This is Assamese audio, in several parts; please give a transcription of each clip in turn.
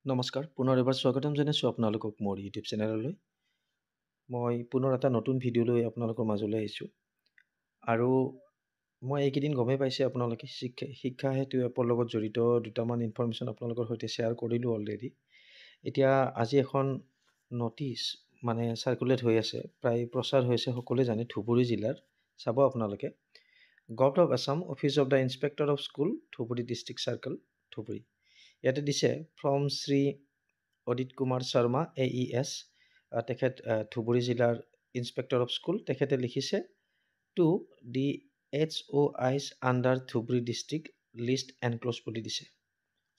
নমস্কাৰ পুনৰ এবাৰ স্বাগতম জনাইছোঁ আপোনালোকক মোৰ ইউটিউব চেনেললৈ। মই পুনৰ এটা নতুন ভিডিঅ' লৈ আপোনালোকৰ মাজলৈ আহিছোঁ। আৰু মই এইকেইদিন গমেই পাইছে আপোনালোকে শিক্ষা হেতু এপৰ লগত জড়িত দুটামান ইনফৰমেশ্যন আপোনালোকৰ সৈতে শ্বেয়াৰ কৰিলোঁ অলৰেডি। এতিয়া আজি এখন নটিচ মানে চাৰ্কুলেট হৈ আছে, প্ৰায় প্ৰচাৰ হৈছে সকলোৱে জানে ধুবুৰী জিলাৰ। চাব আপোনালোকে, government of Assam, office of the inspector of school, Dhubri district circle, Dhubri. ইয়াতে দিছে ফ্ৰম শ্ৰী অদিত কুমাৰ শৰ্মা AES, তেখেত ধুবুৰী জিলাৰ ইন্সপেক্টৰ অফ স্কুল। তেখেতে লিখিছে to the HOIs under Dhubri district list enclose বুলি দিছে।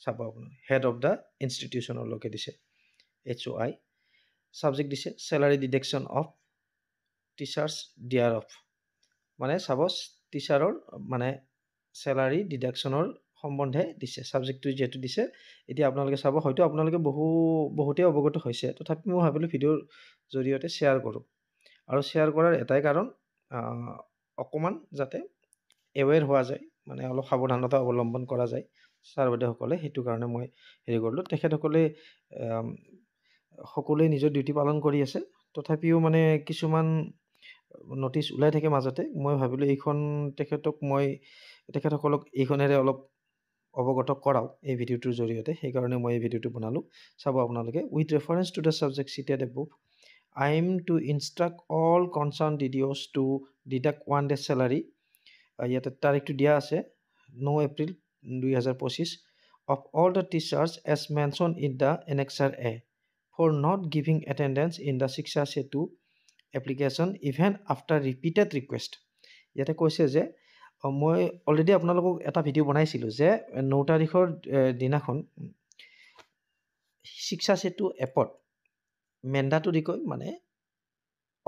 চাব আপোনাৰ হেড অফ দ্য ইনষ্টিটিউশ্যনৰ লগে দিছে HOI। ছাবজেক্ট দিছে salary deduction of teachers dear of, মানে চাব টিচাৰৰ মানে চেলাৰী ডিডাকশ্যনৰ সম্বন্ধে দিছে। ছাবজেক্টটো যিহেতু দিছে, এতিয়া আপোনালোকে চাব, হয়তো আপোনালোকে বহুতেই অৱগত হৈছে, তথাপি মই ভাবিলোঁ ভিডিঅ'ৰ জৰিয়তে শ্বেয়াৰ কৰোঁ। আৰু শ্বেয়াৰ কৰাৰ এটাই কাৰণ, অকণমান যাতে এৱেৰ হোৱা যায়, মানে অলপ সাৱধানতা অৱলম্বন কৰা যায় ছাৰ বাইদেউসকলে, সেইটো কাৰণে মই হেৰি কৰিলোঁ। তেখেতসকলে সকলোৱে নিজৰ ডিউটি পালন কৰি আছে, তথাপিও মানে কিছুমান নটিচ ওলাই থাকে মাজতে। মই ভাবিলোঁ তেখেতসকলক এইখনেৰে অলপ অৱগত কৰাওঁ এই ভিডিঅ'টোৰ জৰিয়তে, সেইকাৰণে মই এই ভিডিঅ'টো বনালোঁ। চাব আপোনালোকে, with reference to the subject cheated above, I am to instruct all concerned DDOs to deduct 1 day salary, ইয়াতে তাৰিখটো দিয়া আছে 9 April 2025, of all the teachers as mentioned in the Annexure A for not giving attendance in the Shiksha Setu application even after repeated request। ইয়াতে কৈছে যে মই অলৰেডি আপোনালোকক এটা ভিডিঅ' বনাইছিলোঁ যে 9 তাৰিখৰ দিনাখন শিক্ষা সেতু এপত মেণ্ডাটৰিকৈ, মানে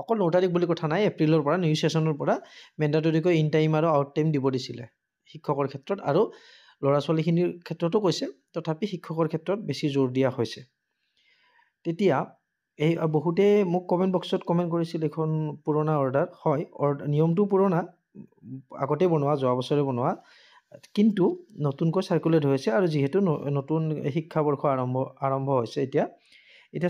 অকল 9 তাৰিখ বুলি কথা নাই, এপ্ৰিলৰ পৰা নিউ ছেশ্যনৰ পৰা মেণ্ডাটৰিকৈ ইন টাইম আৰু আউট টাইম দিব দিছিলে শিক্ষকৰ ক্ষেত্ৰত, আৰু ল'ৰা ছোৱালীখিনিৰ ক্ষেত্ৰতো কৈছে, তথাপি শিক্ষকৰ ক্ষেত্ৰত বেছি জোৰ দিয়া হৈছে। তেতিয়া এই বহুতে মোক কমেণ্ট বক্সত কমেণ্ট কৰিছিল, এখন পুৰণা অৰ্ডাৰ হয়, নিয়মটো পুৰণা, আগতে বনোৱা, যোৱা বছৰে বনোৱা, কিন্তু নতুনকৈ চাৰ্কুলেট হৈছে। আৰু যিহেতু নতুন শিক্ষাবৰ্ষ আৰম্ভ হৈছে এতিয়া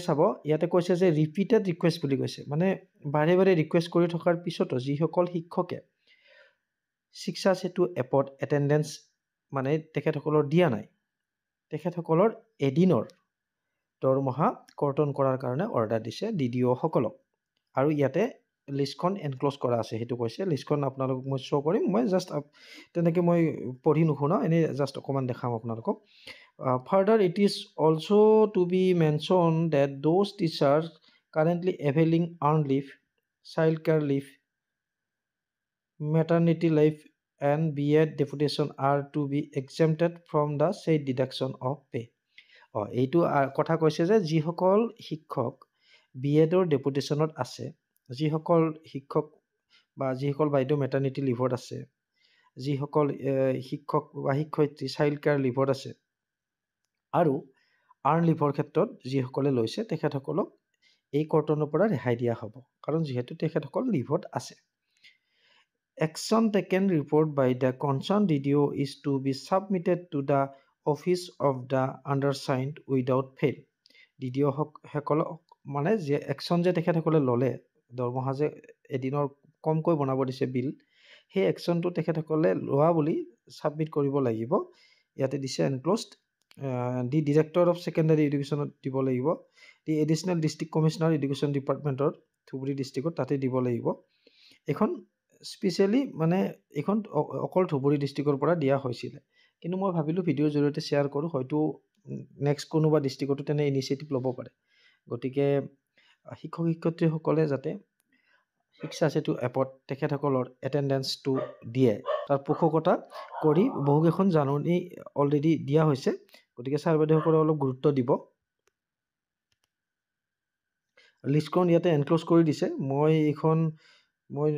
চাব, ইয়াতে কৈছে যে ৰিপিটেড ৰিকুৱেষ্ট বুলি কৈছে, মানে বাৰে বাৰে ৰিকুৱেষ্ট কৰি থকাৰ পিছতো যিসকল শিক্ষকে শিক্ষা সেতু এপত এটেণ্ডেঞ্চ মানে তেখেতসকলৰ দিয়া নাই, তেখেতসকলৰ এদিনৰ দৰমহা কৰ্তন কৰাৰ কাৰণে অৰ্ডাৰ দিছে DDO সকলক। আৰু ইয়াতে লিষ্টখন এনক্ল'জ কৰা আছে, সেইটো কৈছে। লিষ্টখন আপোনালোকক মই শ্ব' কৰিম, মই জাষ্ট তেনেকৈ মই পঢ়ি নুশুনাওঁ, এনেই জাষ্ট অকণমান দেখাম আপোনালোকক। Further it is also' to be mention that those teachers currently availing earn leave, child care leave, maternity leave and BEd deputation are to be exempted from the said deduction of pay. এইটো কথা কৈছে যে যিসকল শিক্ষক BEdৰ ডেপুটেশ্যনত আছে, যিসকল শিক্ষক বা যিসকল বাইদেউ মেটাৰ্নিটি লিভত আছে, যিসকল শিক্ষক বা শিক্ষয়িত্ৰী চাইল্ড কেয়াৰ লিভত আছে, আৰু আৰ্ণ লিভৰ ক্ষেত্ৰত যিসকলে লৈছে, তেখেতসকলক এই কৰ্তনৰ পৰা ৰেহাই দিয়া হ'ব, কাৰণ যিহেতু তেখেতসকল লিভত আছে। Action taken report by the concerned DDO is to be submitted to the office of the undersigned without fail। DDO সকলক মানে যে একশ্যন যে তেখেতসকলে ল'লে, দৰমহা যে এদিনৰ কমকৈ বনাব দিছে বিল, সেই একশ্যনটো তেখেতসকলে লোৱা বুলি ছাবমিট কৰিব লাগিব। ইয়াতে দিছে এনক্ল'জড দি ডিৰেক্টৰ অফ ছেকেণ্ডাৰী এডুকেশ্যনত দিব লাগিব, দি এডিশ্যনেল ডিষ্ট্ৰিক্ট কমিশ্যনাৰ এডুকেশ্যন ডিপাৰ্টমেণ্টৰ ধুবুৰী ডিষ্ট্ৰিক্টত তাতে দিব লাগিব। এইখন স্পেচিয়েলি মানে এইখন অকল ধুবুৰী ডিষ্ট্ৰিক্টৰ পৰা দিয়া হৈছিলে, কিন্তু মই ভাবিলোঁ ভিডিঅ'ৰ জৰিয়তে শ্বেয়াৰ কৰোঁ, হয়তো নেক্সট কোনোবা ডিষ্ট্ৰিক্টতো তেনে ইনিচিয়েটিভ ল'ব পাৰে। গতিকে শিক্ষক শিক্ষয়িত্ৰীসকলে যাতে শিক্ষা সেতু এপত তেখেতসকলৰ এটেণ্ডেঞ্চটো দিয়ে, তাৰ পোষকতা কৰি বহুকেইখন জাননী অলৰেডি দিয়া হৈছে। গতিকে ছাৰ বাইদেউসকলে অলপ গুৰুত্ব দিব। লিষ্টখন ইয়াতে এনক্ল'জ কৰি দিছে। মই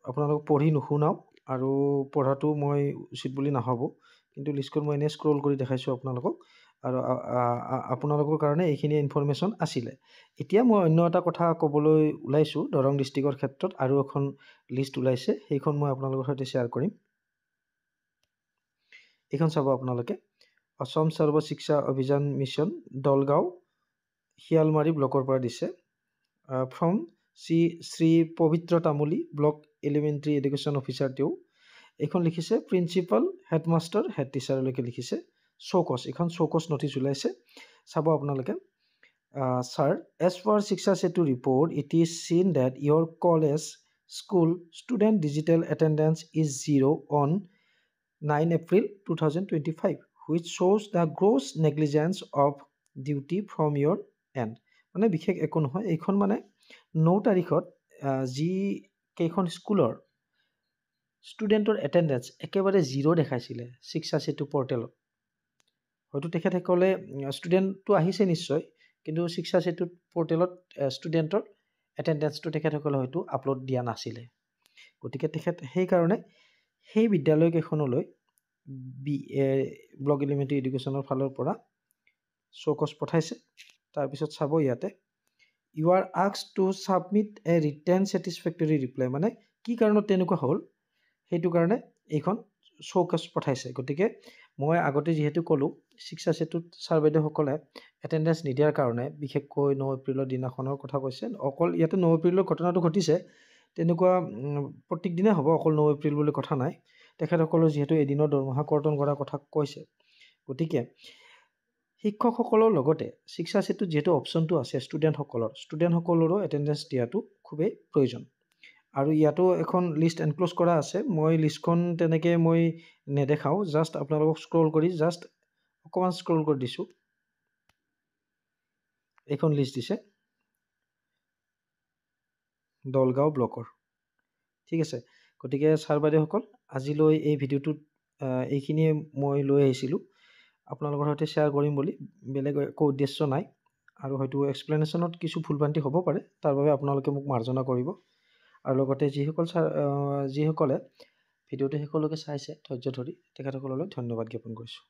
আপোনালোকক পঢ়ি নুশুনাওঁ, আৰু পঢ়াটো মই উচিত বুলি নাভাবোঁ, কিন্তু লিষ্টখন মই এনেই স্ক্ৰল কৰি দেখাইছোঁ আপোনালোকক, আৰু আপোনালোকৰ কাৰণে এইখিনি ইনফৰমেশ্যন আছিলে। এতিয়া মই অন্য এটা কথা ক'বলৈ ওলাইছোঁ, দৰং ডিষ্ট্ৰিক্টৰ ক্ষেত্ৰত আৰু এখন লিষ্ট ওলাইছে, সেইখন মই আপোনালোকৰ সৈতে শ্বেয়াৰ কৰিম। এইখন চাব আপোনালোকে, অসম সৰ্ব শিক্ষা অভিযান মিছন দলগাঁও শিয়ালমাৰী ব্লকৰ পৰা দিছে ফ্ৰম শ্ৰী পবিত্ৰ Tamuli block elementary education officer তেওঁ এইখন লিখিছে প্ৰিন্সিপাল হেডমাষ্টাৰ হেড টিচাৰলৈকে লিখিছে চৌকছ এইখন চৌকছ নটিচ ওলাইছে চাব আপোনালোকে Sir, as per Shiksha Setu report, it is seen that your college school student digital attendance is 0 on 9 April 2025, which shows the gross negligence of duty from your end. মানে বিশেষ একো নহয় এইখন মানে 9 তাৰিখত যি কেইখন স্কুলৰ ষ্টুডেণ্টৰ এটেণ্ডেঞ্চ একেবাৰে 0 দেখাইছিলে শিক্ষা সেতু পৰ্টেলত হয়তো তেখেতসকলে ষ্টুডেণ্টটো আহিছে নিশ্চয় কিন্তু শিক্ষা সেতু পৰ্টেলত ষ্টুডেণ্টৰ এটেণ্ডেঞ্চটো তেখেতসকলে হয়তো আপলোড দিয়া নাছিলে গতিকে তেখেত সেইকাৰণে সেই বিদ্যালয়কেইখনলৈ ব্লক এলিমেণ্টাৰী এডুকেশ্যনৰ ফালৰ পৰা চৌকছ পঠাইছে তাৰপিছত চাব ইয়াতে you are asked to submit a written satisfactory reply মানে কি কাৰণত তেনেকুৱা হ'ল সেইটো কাৰণে এইখন চৌকছ পঠাইছে গতিকে মই আগতে যিহেতু ক'লোঁ শিক্ষা সেতুত ছাৰ বাইদেউসকলে এটেণ্ডেঞ্চ নিদিয়াৰ কাৰণে বিশেষকৈ 9 এপ্ৰিলৰ দিনাখনৰ কথা কৈছে অকল ইয়াতে 9 এপ্ৰিলৰ ঘটনাটো ঘটিছে তেনেকুৱা প্ৰত্যেক দিনে হ'ব অকল 9 এপ্ৰিল বুলি কথা নাই তেখেতসকলৰ যিহেতু এদিনৰ দৰমহা কৰ্তন কৰাৰ কথা কৈছে গতিকে শিক্ষকসকলৰ লগতে শিক্ষা সেতুত যিহেতু অপশ্যনটো আছে ষ্টুডেণ্টসকলৰো এটেণ্ডেঞ্চ দিয়াটো খুবেই প্ৰয়োজন আৰু ইয়াতো এখন লিষ্ট এনক্ল'জ কৰা আছে মই লিষ্টখন তেনেকৈ মই নেদেখাওঁ জাষ্ট আপোনালোকক স্ক্ৰল কৰি জাষ্ট অকণমান স্ক্ৰল কৰি দিছোঁ এইখন লিষ্ট দিছে দলগাঁও ব্লকৰ ঠিক আছে গতিকে ছাৰ বাইদেউসকল আজিলৈ এই ভিডিঅ'টোত এইখিনিয়ে মই লৈ আহিছিলোঁ আপোনালোকৰ সৈতে শ্বেয়াৰ কৰিম বুলি বেলেগ একো উদ্দেশ্য নাই আৰু হয়তো এক্সপ্লেনেশ্যনত কিছু ভুলভ্ৰান্তি হ'ব পাৰে তাৰ বাবে আপোনালোকে মোক মাৰ্জনা কৰিব আৰু লগতে যিসকলে ভিডিঅ'টো শেষলৈকে চাইছে ধৈৰ্য ধৰি তেখেতসকললৈ ধন্যবাদ জ্ঞাপন কৰিছোঁ